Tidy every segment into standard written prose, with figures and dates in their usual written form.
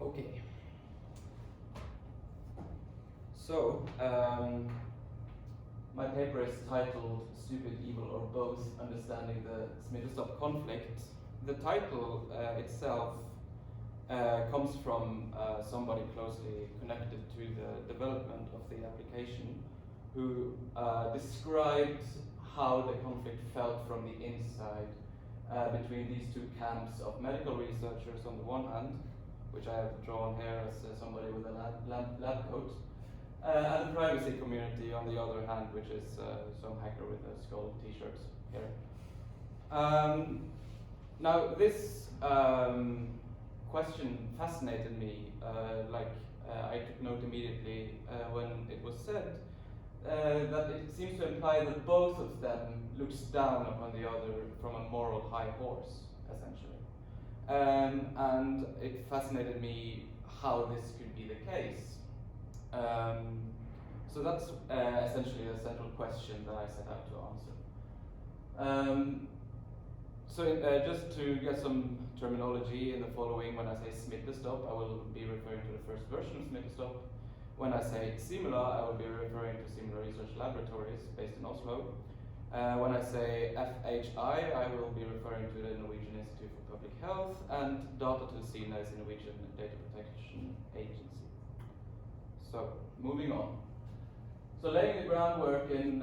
Okay. So, my paper is titled Stupid, Evil, or Both, Understanding the Smittestopp Conflict. The title itself comes from somebody closely connected to the development of the application, who described how the conflict felt from the inside between these two camps of medical researchers on the one hand, which I have drawn here as somebody with a lab coat, and the privacy community on the other hand, which is some hacker with a skull t-shirts here. Now this question fascinated me, I took note immediately when it was said, that it seems to imply that both of them looks down upon the other from a moral high horse, essentially. And it fascinated me how this could be the case. So that's essentially a central question that I set out to answer. Just to get some terminology in the following, when I say Smittestopp, I will be referring to the first version of Smittestopp. When I say Simula, I will be referring to Simula Research Laboratories based in Oslo. When I say FHI, I will be referring to the Norwegian Institute for Public Health, and Datatilsynet is the Norwegian Data Protection Agency. So, moving on. So laying the groundwork in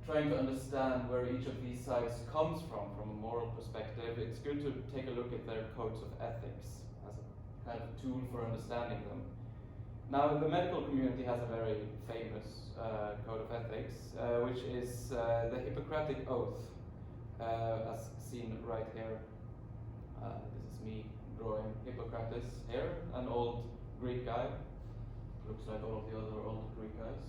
trying to understand where each of these sides comes from a moral perspective, it's good to take a look at their codes of ethics as a kind of tool for understanding them. Now, the medical community has a very famous code of ethics, which is the Hippocratic Oath, as seen right here. This is me drawing Hippocrates here, an old Greek guy. Looks like all of the other old Greek guys.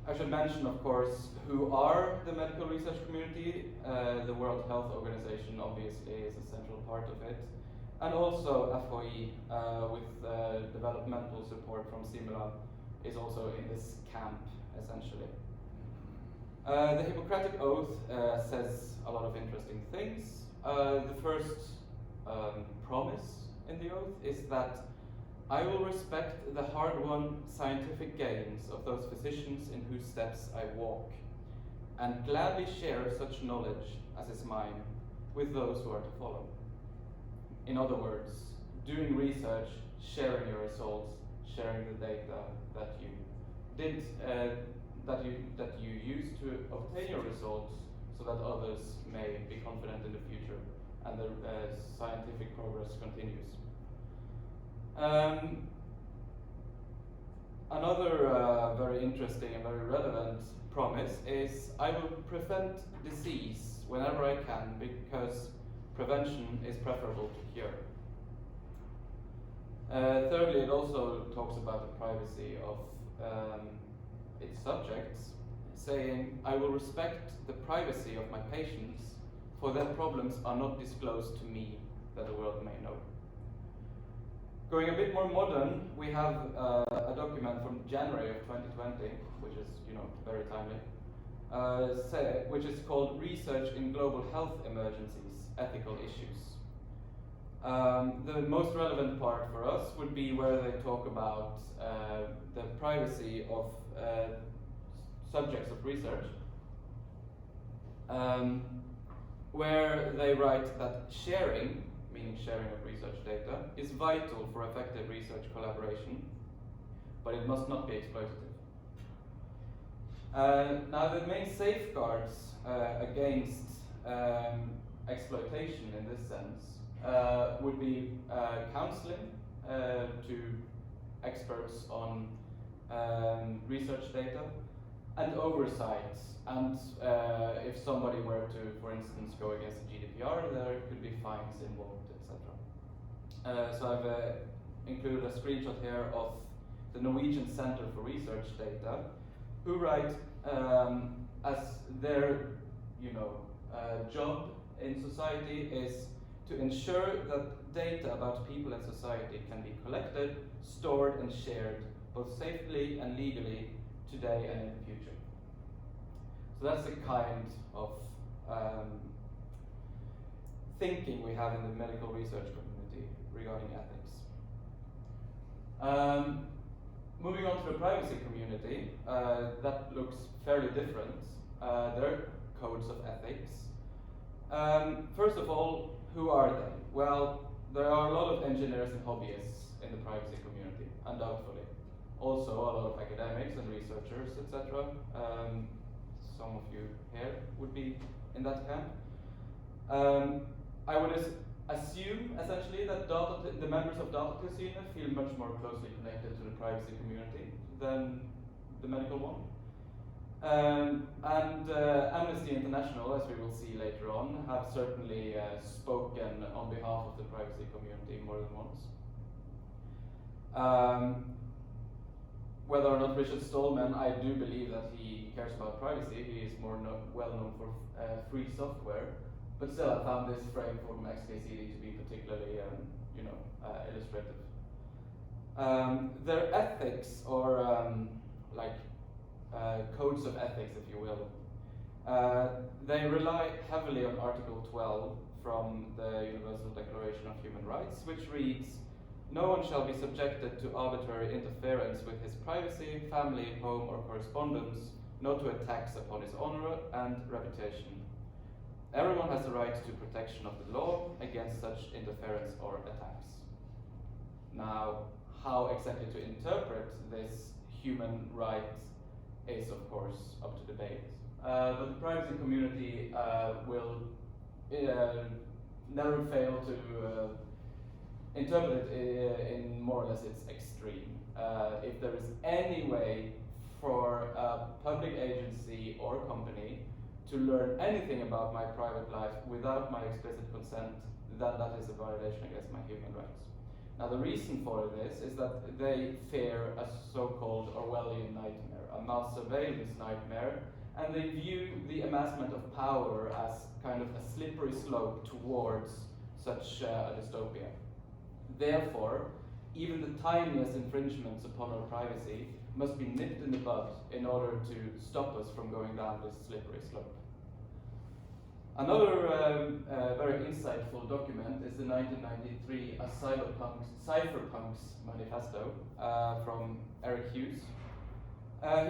I should mention, of course, who are the medical research community. The World Health Organization obviously is a central part of it. And also FOI, with developmental support from Simula, is also in this camp, essentially. The Hippocratic Oath says a lot of interesting things. The first promise in the oath is that I will respect the hard-won scientific gains of those physicians in whose steps I walk, and gladly share such knowledge as is mine with those who are to follow. In other words, doing research, sharing your results, sharing the data that you did, that you use to obtain your results, so that others may be confident in the future and the scientific progress continues. Another very interesting and very relevant promise is I will prevent disease whenever I can, because prevention is preferable to cure. Thirdly, it also talks about the privacy of its subjects, saying, I will respect the privacy of my patients, for their problems are not disclosed to me, that the world may know. Going a bit more modern, we have a document from January of 2020, which is, very timely, which is called Research in Global Health Emergencies, Ethical Issues. The most relevant part for us would be where they talk about the privacy of subjects of research, where they write that sharing, meaning sharing of research data, is vital for effective research collaboration, but it must not be exploitative. Now, the main safeguards against exploitation in this sense would be counseling to experts on research data, and oversight. And if somebody were to, for instance, go against the GDPR, there could be fines involved, etc. So I've included a screenshot here of the Norwegian Center for Research Data, who write as their, job in society is to ensure that data about people and society can be collected, stored, and shared both safely and legally today and in the future. So that's the kind of thinking we have in the medical research community regarding ethics. Moving on to the privacy community, that looks fairly different. There are codes of ethics. First of all, who are they? Well, there are a lot of engineers and hobbyists in the privacy community, undoubtedly. Also, a lot of academics and researchers, etc. Some of you here would be in that camp. I would assume, essentially, that the members of Datatilsynet feel much more closely connected to the privacy community than the medical one. Amnesty International, as we will see later on, have certainly spoken on behalf of the privacy community more than once. Whether or not Richard Stallman, I do believe that he cares about privacy. He is more well known for free software, but still I found this frame from XKCD to be particularly illustrative. Their ethics, or codes of ethics, if you will, they rely heavily on Article 12 from the Universal Declaration of Human Rights, which reads, "No one shall be subjected to arbitrary interference with his privacy, family, home, or correspondence, nor to attacks upon his honor and reputation. Everyone has the right to protection of the law against such interference or attacks." Now, how exactly to interpret this human right is, of course, up to debate. But the privacy community will never fail to interpret it in more or less its extreme. If there is any way for a public agency or company to learn anything about my private life without my explicit consent, then that is a violation against my human rights. Now, the reason for this is that they fear a so-called Orwellian nightmare, a mass surveillance nightmare, and they view the amassment of power as kind of a slippery slope towards such a dystopia. Therefore, even the tiniest infringements upon our privacy must be nipped in the bud in order to stop us from going down this slippery slope. Another very insightful document is the 1993 Cypherpunks Manifesto from Eric Hughes.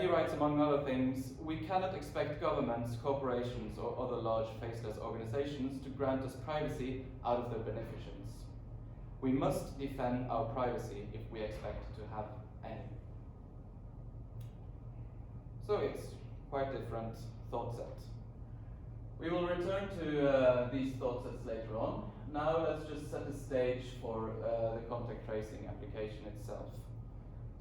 He writes, among other things, "We cannot expect governments, corporations, or other large faceless organizations to grant us privacy out of their beneficence. We must defend our privacy if we expect to have any." So it's quite different thought set. We will return to these thought sets later on. Now let's just set the stage for the contact tracing application itself.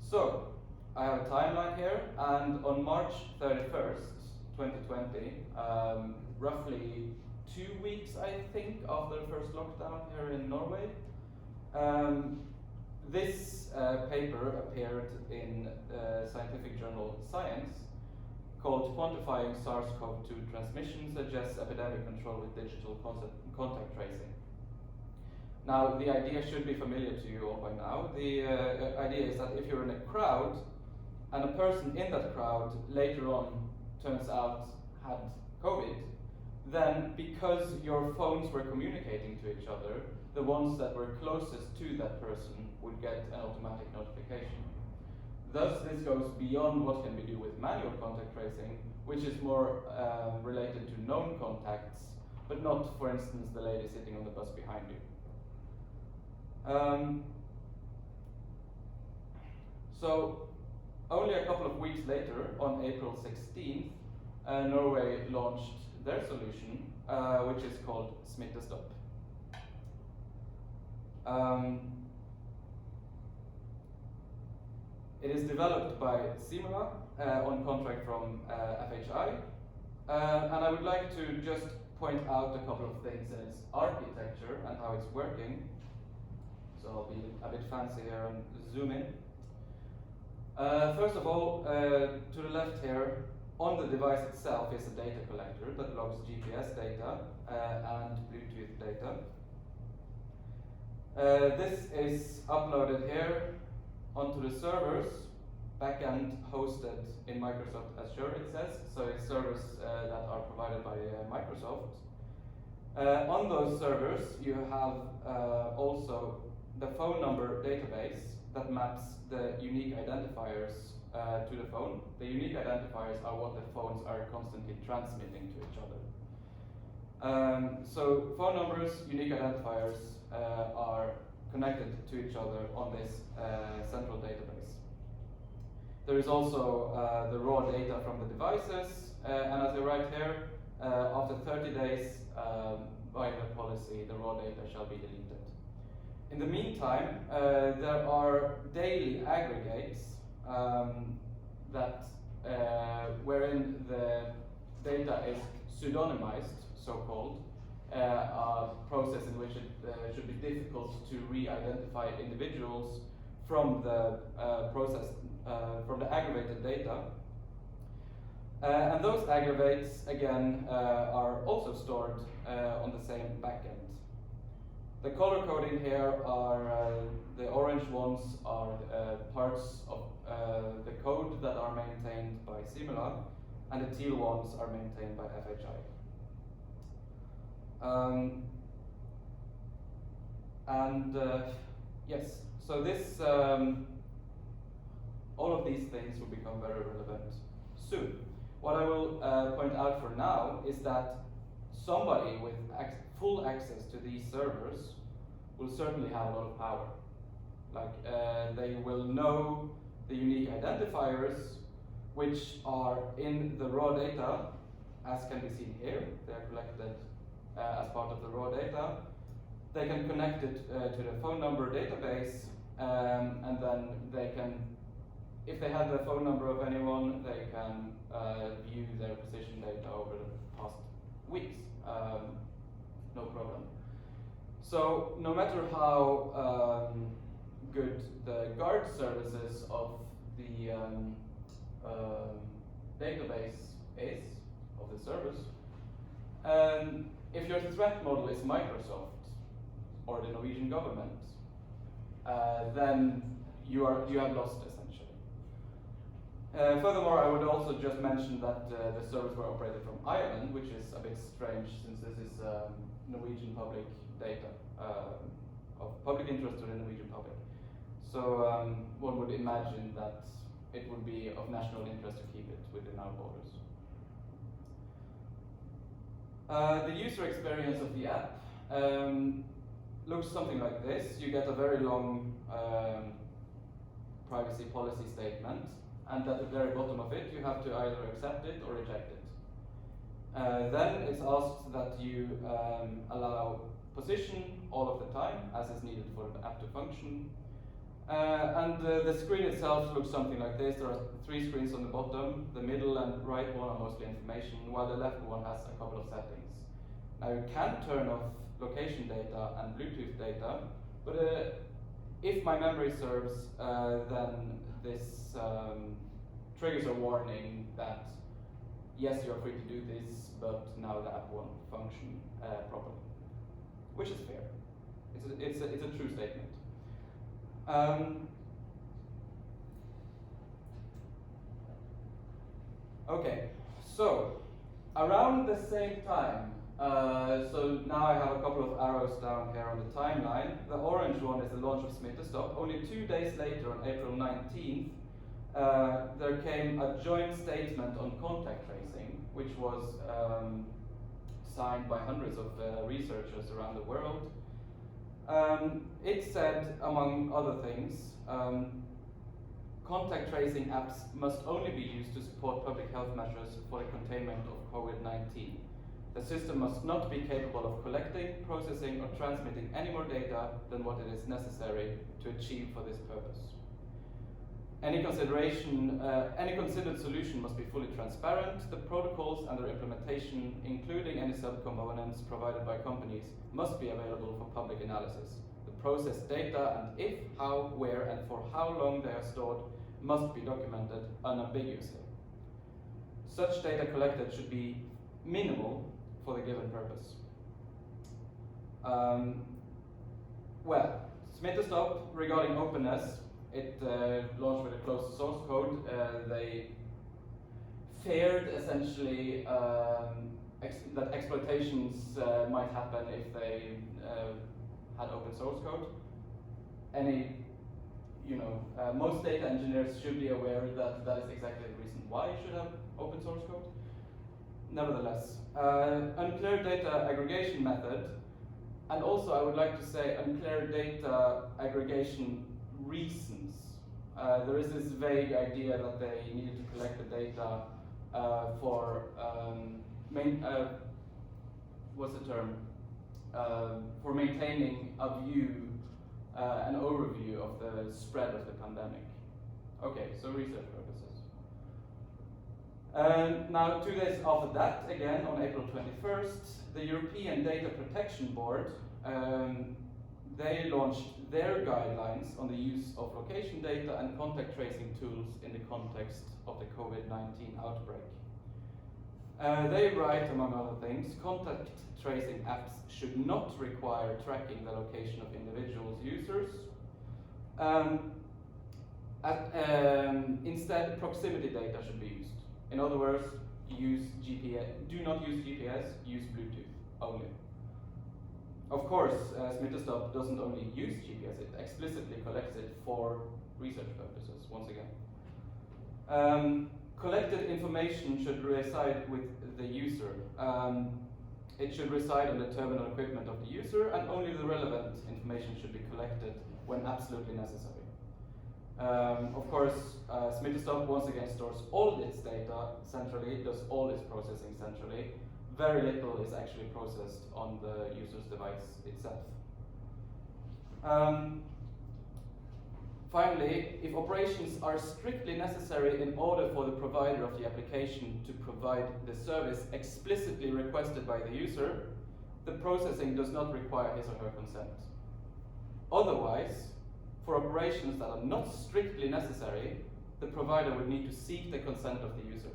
So, I have a timeline here, and on March 31st, 2020, roughly 2 weeks, I think, after the first lockdown here in Norway, this paper appeared in scientific journal Science, called "Quantifying SARS-CoV-2 Transmission Suggests Epidemic Control with Digital Contact Tracing." Now, the idea should be familiar to you all by now. The idea is that if you're in a crowd, and a person in that crowd later on turns out had COVID, then because your phones were communicating to each other, the ones that were closest to that person would get an automatic notification. Thus, this goes beyond what can we do with manual contact tracing, which is more related to known contacts, but not, for instance, the lady sitting on the bus behind you. So, only a couple of weeks later, on April 16th, Norway launched their solution, which is called Smittestopp. It is developed by Simula on contract from FHI, and I would like to just point out a couple of things in its architecture and how it's working. So I'll be a bit fancy here and zoom in. First of all, to the left here, on the device itself is a data collector that logs GPS data and Bluetooth data. This is uploaded here onto the servers, backend hosted in Microsoft Azure, it says. So it's servers that are provided by Microsoft. On those servers, you have also the phone number database that maps the unique identifiers to the phone. The unique identifiers are what the phones are constantly transmitting to each other. So phone numbers, unique identifiers are connected to each other on this central database. There is also the raw data from the devices, and as I write here, after 30 days, by the policy, the raw data shall be deleted. In the meantime, there are daily aggregates wherein the data is pseudonymized, so-called, a process in which it should be difficult to re-identify individuals from the from the aggravated data. And those aggregates, again, are also stored on the same backend. The color coding here are the orange ones are parts of the code that are maintained by Simula, and the teal ones are maintained by FHI. Yes, so this all of these things will become very relevant soon. What I will point out for now is that somebody with full access to these servers will certainly have a lot of power. Like they will know the unique identifiers, which are in the raw data, as can be seen here. They are collected as part of the raw data. They can connect it to the phone number database, and then they can, if they have the phone number of anyone, they can view their position data over the past weeks. No problem. So no matter how good the guard services of the database is, of the servers, if your threat model is Microsoft or the Norwegian government, then you have lost essentially. Furthermore, I would also just mention that the servers were operated from Ireland, which is a bit strange since this is Norwegian public data of public interest to the Norwegian public. So one would imagine that it would be of national interest to keep it within our borders. The user experience of the app looks something like this. You get a very long privacy policy statement, and at the very bottom of it you have to either accept it or reject it. Then it's asked that you allow position all of the time as is needed for the app to function. The screen itself looks something like this. There are 3 screens on the bottom. The middle and right one are mostly information, while the left one has a couple of settings. Now you can turn off location data and Bluetooth data, but if my memory serves, then this triggers a warning that yes, you're free to do this, but now the app won't function properly, which is fair. It's a true statement. Okay, so around the same time, so now I have a couple of arrows down here on the timeline. The orange one is the launch of Smittestopp. Only 2 days later, on April 19th, there came a joint statement on contact tracing, which was signed by hundreds of researchers around the world. It said, among other things, contact tracing apps must only be used to support public health measures for the containment of COVID-19. The system must not be capable of collecting, processing, or transmitting any more data than what it is necessary to achieve for this purpose. Any considered solution must be fully transparent. The protocols and their implementation, including any subcomponents provided by companies, must be available for public analysis. The processed data and if, how, where, and for how long they are stored must be documented unambiguously. Such data collected should be minimal for the given purpose. Well, Smittestopp, regarding openness, it launched with a closed source code. They feared essentially that exploitations might happen if they had open source code. Most data engineers should be aware that that is exactly the reason why you should have open source code. Nevertheless, unclear data aggregation method, and also I would like to say unclear data aggregation reasons. There is this vague idea that they needed to collect the data for for maintaining a view, an overview of the spread of the pandemic. Okay, so research purposes. Now, 2 days after that, again on April 21st, the European Data Protection Board, they launched their guidelines on the use of location data and contact tracing tools in the context of the COVID-19 outbreak. They write, among other things, contact tracing apps should not require tracking the location of individuals' users. Instead, proximity data should be used. In other words, use GPS. Do not use GPS, use Bluetooth only. Of course, Smittestopp doesn't only use GPS, it explicitly collects it for research purposes, once again. Collected information should reside with the user. It should reside on the terminal equipment of the user, and only the relevant information should be collected when absolutely necessary. Of course, Smittestopp once again stores all its data centrally, does all its processing centrally. Very little is actually processed on the user's device itself. Finally, if operations are strictly necessary in order for the provider of the application to provide the service explicitly requested by the user, the processing does not require his or her consent. Otherwise, for operations that are not strictly necessary, the provider would need to seek the consent of the user.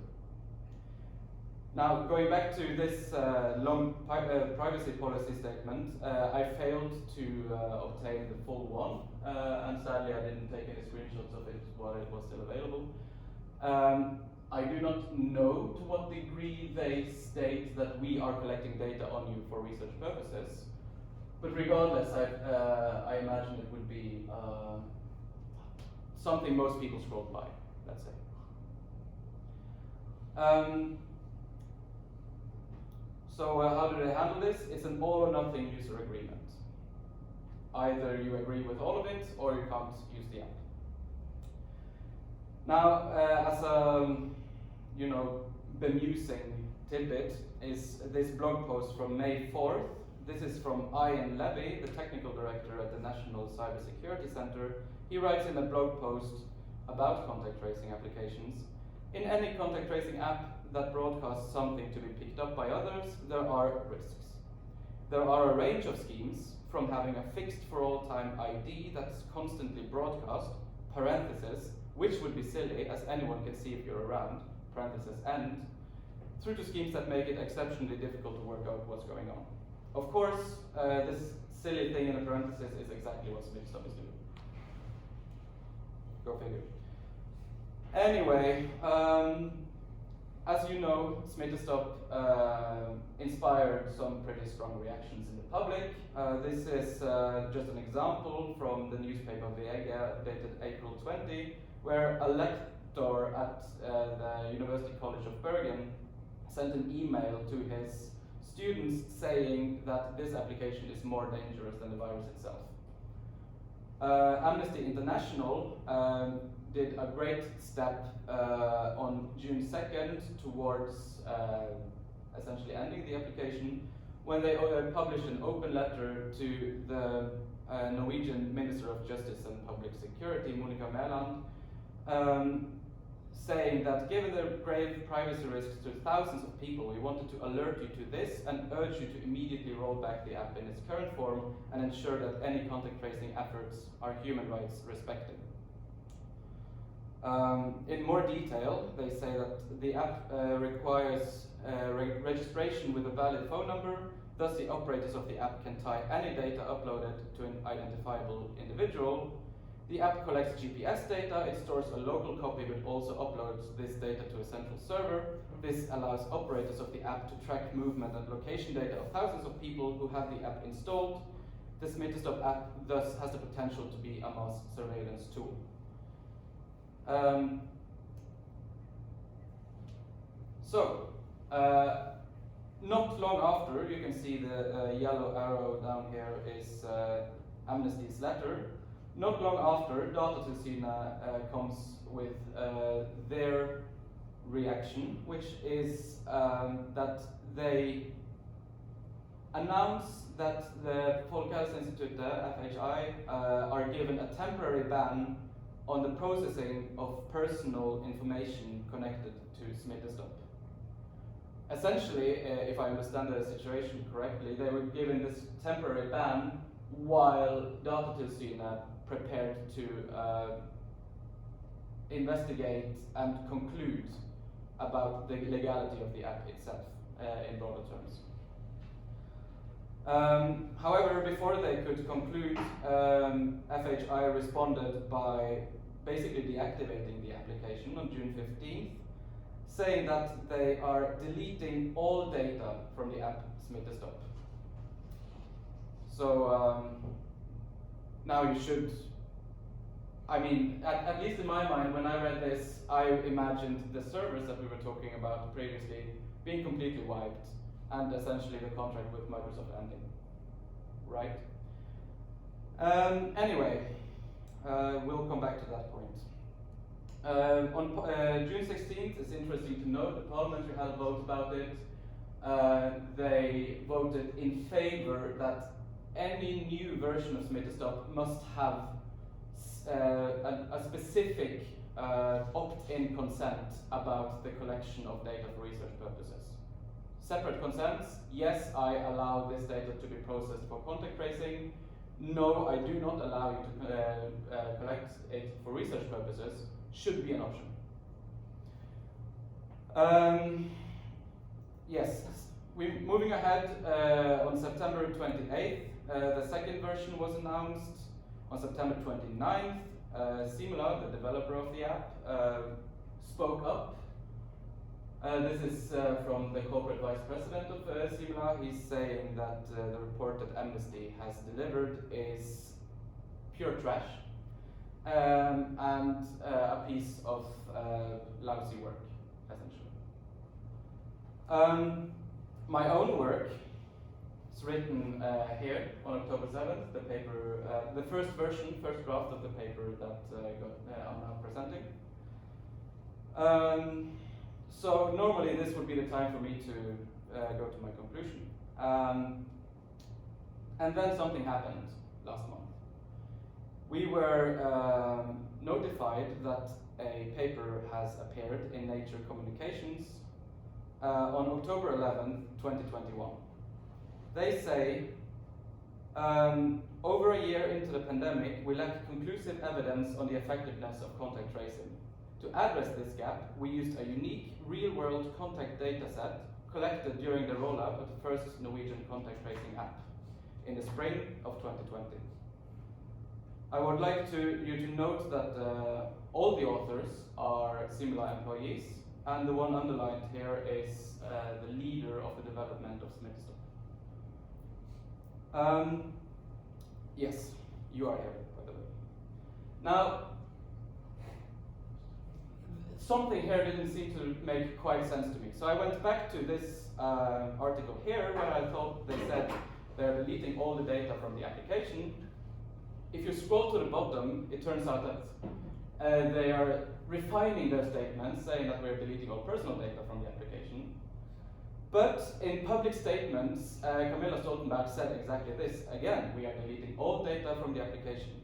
Now, going back to this long privacy policy statement, I failed to obtain the full one, and sadly I didn't take any screenshots of it while it was still available. I do not know to what degree they state that we are collecting data on you for research purposes, but regardless, I imagine it would be something most people scroll by, let's say. So how do they handle this? It's an all or nothing user agreement. Either you agree with all of it, or you can't use the app. Now, as a bemusing tidbit is this blog post from May 4th. This is from Ian Levy, the technical director at the National Cybersecurity Center. He writes in a blog post about contact tracing applications. In any contact tracing app that broadcasts something to be picked up by others, there are risks. There are a range of schemes, from having a fixed for all time ID that's constantly broadcast, parenthesis, which would be silly as anyone can see if you're around, parenthesis end, through to schemes that make it exceptionally difficult to work out what's going on. Of course, this silly thing in a parenthesis is exactly what Smittestopp is doing. Go figure. Anyway, as you know, Smittestopp inspired some pretty strong reactions in the public. This is just an example from the newspaper Vega, dated April 20, where a lecturer at the University College of Bergen sent an email to his students saying that this application is more dangerous than the virus itself. Amnesty International did a great step on June 2nd towards essentially ending the application when they published an open letter to the Norwegian Minister of Justice and Public Security, Monica Mæland, saying that given the grave privacy risks to thousands of people, we wanted to alert you to this and urge you to immediately roll back the app in its current form and ensure that any contact tracing efforts are human rights respected. In more detail, they say that the app requires registration with a valid phone number, thus the operators of the app can tie any data uploaded to an identifiable individual. The app collects GPS data, it stores a local copy but also uploads this data to a central server this allows operators of the app to track movement and location data of thousands of people who have the app installed. The Smittestopp app thus has the potential to be a mass surveillance tool. Not long after, you can see the yellow arrow down here is Amnesty's letter. Not long after, Datatilsynet comes with their reaction, which is that they announce that the Folkhälsoinstitutet, FHI, are given a temporary ban on the processing of personal information connected to Smittestopp. Essentially, if I understand the situation correctly, they were given this temporary ban while Datatilsynet prepared to investigate and conclude about the legality of the app itself in broader terms. However, before they could conclude, FHI responded by basically deactivating the application on June 15th, saying that they are deleting all data from the app Smittestopp. So now you should, I mean, at least in my mind, when I read this, I imagined the servers that we were talking about previously being completely wiped and essentially the contract with Microsoft ending, right? Anyway, we'll come back to that point. On June 16th, it's interesting to note, the parliamentary had a vote about it. They voted in favor that any new version of Smittestopp must have a specific opt-in consent about the collection of data for research purposes. Separate consents, yes, I allow this data to be processed for contact tracing. No, I do not allow you to collect it for research purposes, should be an option. Yes, moving ahead, on September 28th, the second version was announced. On September 29th, Simula, the developer of the app, spoke up. This is from the corporate vice president of Simula. He's saying that the report that Amnesty has delivered is pure trash and a piece of lousy work, essentially. My own work is written here on October 7th, the paper, the first draft of the paper that I'm now presenting. So normally this would be the time for me to go to my conclusion. And then something happened last month. We were notified that a paper has appeared in Nature Communications on October 11th, 2021. They say, over a year into the pandemic, we lack conclusive evidence on the effectiveness of contact tracing. To address this gap, we used a unique real-world contact data set collected during the rollout of the first Norwegian contact tracing app in the spring of 2020. I would like you to note that all the authors are Simula employees, and the one underlined here is the leader of the development of Smittestopp. Yes, you are here, by the way. Now, something here didn't seem to make quite sense to me. So I went back to this article here where I thought they said they're deleting all the data from the application. If you scroll to the bottom, it turns out that they are refining their statements, saying that we're deleting all personal data from the application. But in public statements, Camilla Stoltenberg said exactly this. Again, we are deleting all data from the application.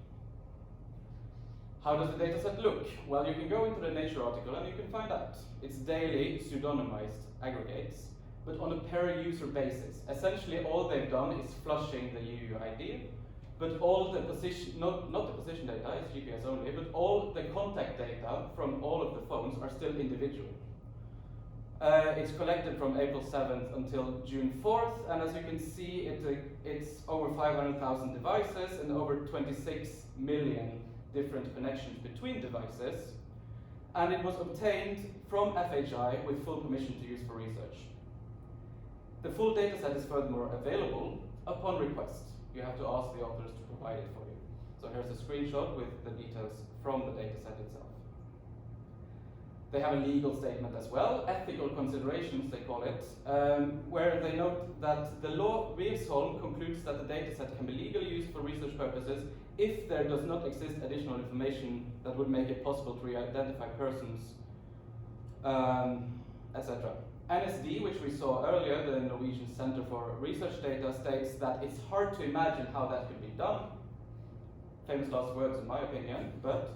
How does the dataset look? Well, you can go into the Nature article and you can find out. It's daily pseudonymized aggregates, but on a per-user basis. Essentially, all they've done is flushing the UUID, but all the position, not the position data, it's GPS only, but all the contact data from all of the phones are still individual. It's collected from April 7th until June 4th, and as you can see, it's over 500,000 devices and over 26 million different connections between devices. and it was obtained from FHI with full permission to use for research. The full dataset is furthermore available upon request. You have to ask the authors to provide it for you. So here's a screenshot with the details from the dataset itself. They have a legal statement as well, ethical considerations they call it, where they note that the law Riesholm concludes that the dataset can be legally used for research purposes if there does not exist additional information that would make it possible to re-identify persons, etc. NSD, which we saw earlier, the Norwegian Center for Research Data, states that it's hard to imagine how that could be done. Famous last words in my opinion, but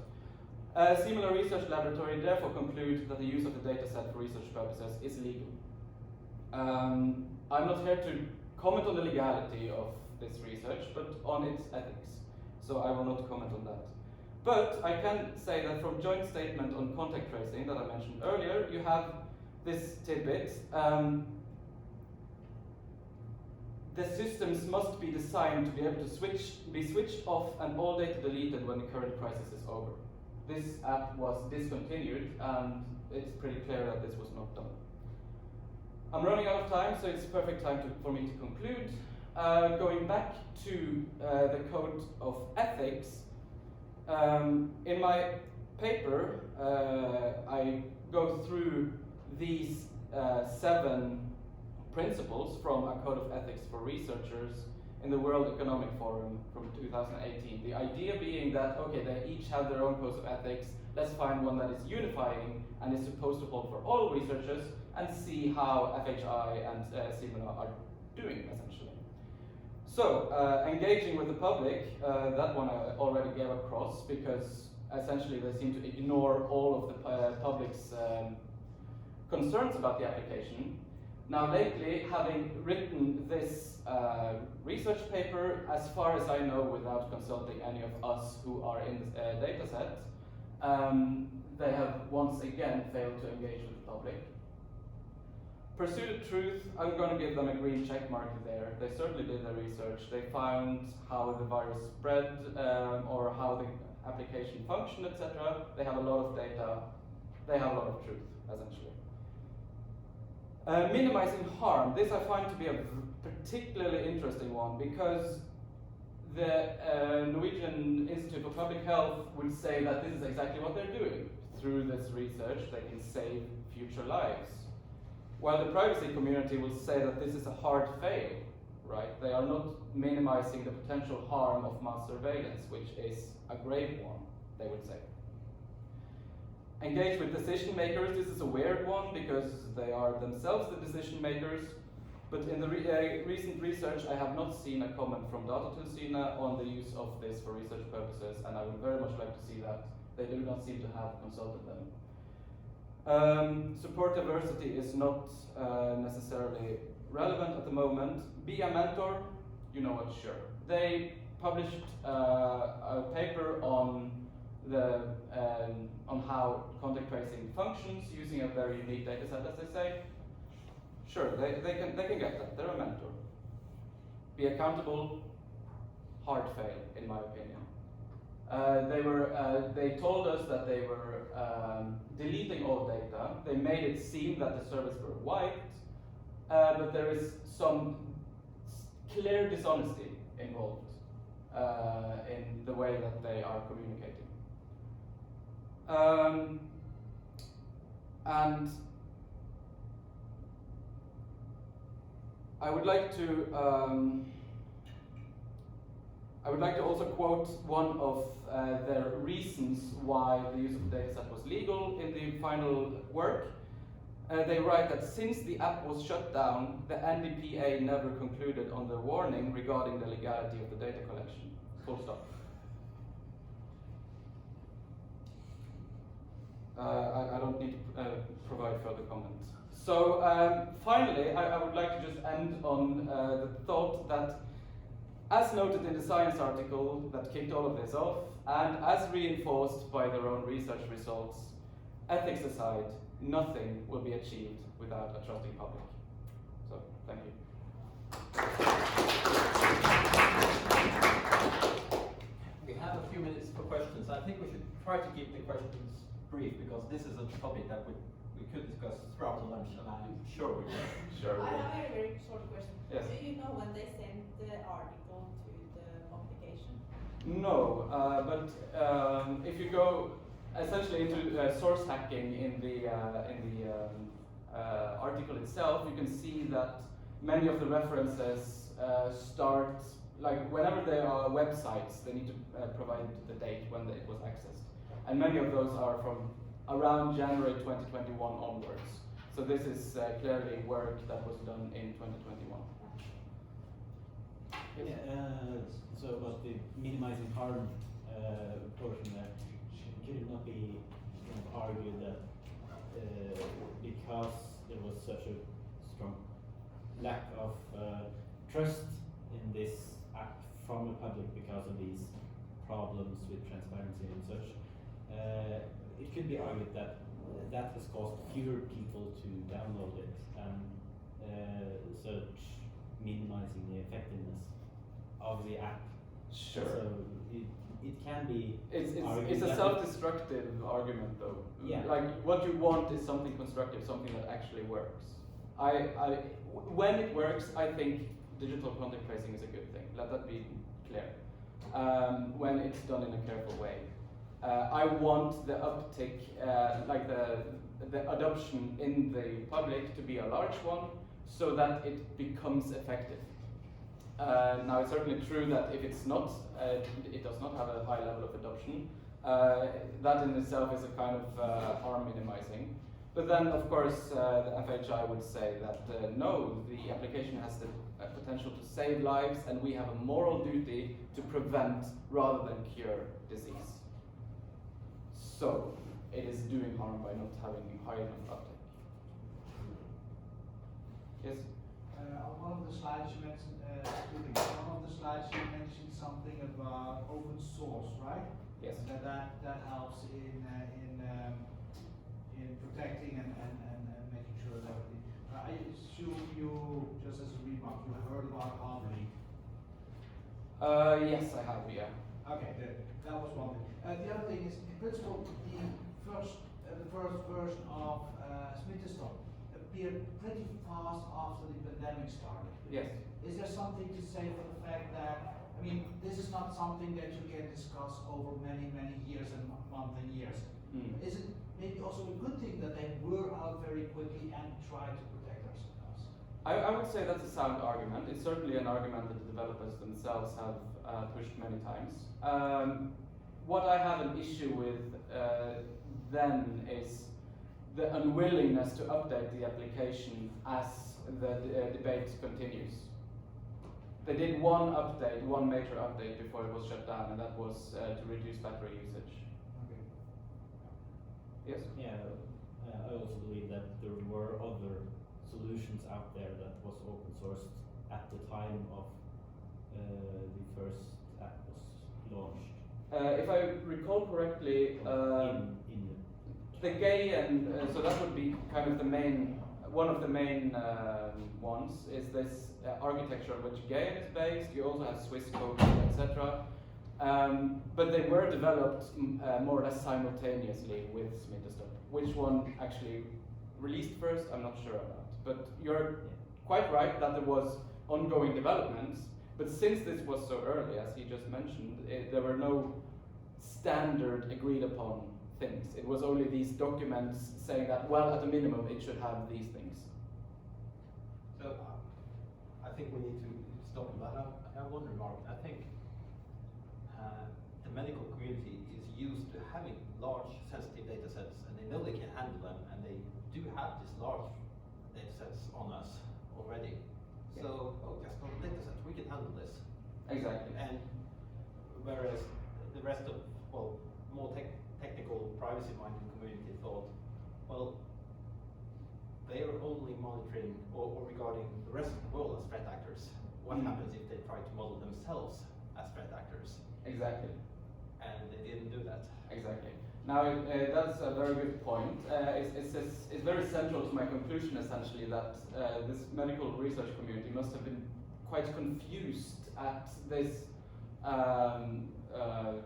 a similar research laboratory therefore concludes that the use of the dataset for research purposes is legal. I'm not here to comment on the legality of this research, but on its ethics. So I will not comment on that. But I can say that from joint statement on contact tracing that I mentioned earlier, you have this tidbit. The systems must be designed to be able to be switched off and all data deleted when the current crisis is over. This app was discontinued, and it's pretty clear that this was not done. I'm running out of time, so it's perfect time for me to conclude. Going back to the code of ethics, in my paper, I go through these 7 principles from a code of ethics for researchers in the World Economic Forum from 2018. The idea being that, okay, they each have their own codes of ethics, let's find one that is unifying and is supposed to hold for all researchers and see how FHI and similar are doing, essentially. So, engaging with the public, that one I already gave across because essentially they seem to ignore all of the public's concerns about the application. Now lately, having written this research paper, as far as I know, without consulting any of us who are in this dataset, they have once again failed to engage with the public. Pursue the truth, I'm going to give them a green check mark there. They certainly did their research. They found how the virus spread or how the application functioned, etc. They have a lot of data. They have a lot of truth, essentially. Minimizing harm. This I find to be a particularly interesting one because the Norwegian Institute for Public Health would say that this is exactly what they're doing. Through this research, they can save future lives. While the privacy community will say that this is a hard fail, right? They are not minimizing the potential harm of mass surveillance, which is a grave one, they would say. Engage with decision makers. This is a weird one because they are themselves the decision makers. But in the recent research, I have not seen a comment from Datatilsynet on the use of this for research purposes, and I would very much like to see that. They do not seem to have consulted them. Support diversity is not necessarily relevant at the moment. Be a mentor, you know what, sure. They published a paper on how contact tracing functions using a very unique data set, as they say. Sure, they can get that. They're a mentor. Be accountable, hard fail, in my opinion. They told us that they were deleting all data. They made it seem that the servers were wiped, but there is some clear dishonesty involved in the way that they are communicating. And I would like to also quote one of their reasons why the use of the dataset was legal in the final work. They write that since the app was shut down, the NDPA never concluded on the warning regarding the legality of the data collection. Full stop. I don't need to provide further comments. So finally, I would like to just end on the thought that, as noted in the Science article that kicked all of this off, and as reinforced by their own research results, ethics aside, nothing will be achieved without a trusting public. So, thank you. We have a few minutes for questions. I think we should try to keep the questions brief, because this is a topic that we could discuss throughout the lunch, and I'm sure we will. Sure. I have a very short question. Yes. Do you know when they sent the article to the publication? No, but if you go essentially into source hacking in the article itself, you can see that many of the references start, like whenever there are websites, they need to provide the date when it was accessed. And many of those are from around January 2021 onwards. So this is clearly work that was done in 2021. So about the minimizing harm portion there, could it not be kind of argued that because there was such a strong lack of trust in this app from the public because of these problems with transparency and such, it could be argued that that has caused fewer people to download it and such minimizing the effectiveness of the app. Sure. So it can be. It's a self-destructive argument, though. Yeah. Like what you want is something constructive, something that actually works. When it works, I think digital contact tracing is a good thing. Let that be clear. When it's done in a careful way. I want the uptick, like the adoption in the public to be a large one, so that it becomes effective. Now it's certainly true that if it's not, it does not have a high level of adoption. That in itself is a kind of harm minimizing. But then, of course, the FHI would say that no, the application has the potential to save lives, and we have a moral duty to prevent rather than cure disease. So it is doing harm by not having high enough uptake. Yes. On one of the slides you mentioned, something about open source, right? Yes. That helps in protecting and making sure that everything. I assume you, just as a remark, you heard about Harmony. Yes, I have. Yeah. Okay, that was one thing. The other thing is, in principle, the first version of Smittestopp appeared pretty fast after the pandemic started. Yes. Is there something to say for the fact that, I mean, this is not something that you can discuss over many, many years and months and years. Is it maybe also a good thing that they were out very quickly and tried to protect ourselves? I would say that's a sound argument. It's certainly an argument that the developers themselves have pushed many times. What I have an issue with then is the unwillingness to update the application as the debate continues. They did one major update before it was shut down, and that was to reduce battery usage. Okay. Yes? Yeah, I also believe that there were other solutions out there that was open sourced at the time of the first app was launched. If I recall correctly, the GAY and so that would be kind of the main, one of the main ones is this architecture on which GAY is based. You also have Swiss code, etc. But they were developed more or less simultaneously with Smittestopp. Which one actually released first, I'm not sure about. But you're quite right that there was ongoing developments. But since this was so early, as he just mentioned, there were no standard agreed upon things. It was only these documents saying that, well, at a minimum, it should have these things. So I think we need to stop on that. I have one remark. I think the medical community is used to having large sensitive data sets, and they know they can handle them, and they do have these large data sets on us already. Yeah. So, just on the data set, we can handle this. Exactly. And whereas the rest of, well, more technical privacy-minded community thought, well, they are only monitoring or regarding the rest of the world as threat actors. What happens if they try to model themselves as threat actors? Exactly. And they didn't do that. Exactly. Now, that's a very good point. It's very central to my conclusion, essentially, that this medical research community must have been quite confused at this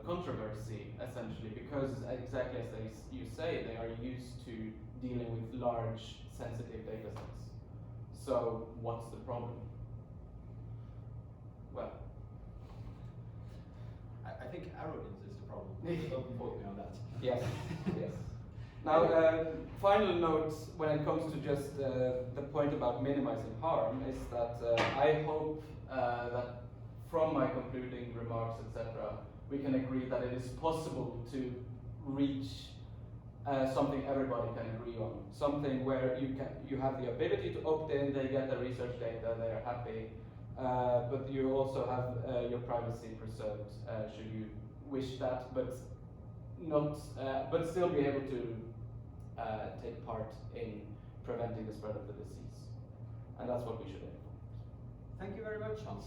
controversy, essentially, because exactly as you say, they are used to dealing with large, sensitive data sets. So, what's the problem? Well, I think arrogance is the problem. Don't quote me on that. yes, yes. Now, final note when it comes to just the point about minimizing harm is that I hope that from my concluding remarks, etc., we can agree that it is possible to reach something everybody can agree on, something where you have the ability to opt in, they get the research data, they are happy, but you also have your privacy preserved should you wish that, but not, but still be able to take part in preventing the spread of the disease, and that's what we should aim for. Thank you very much, Hans.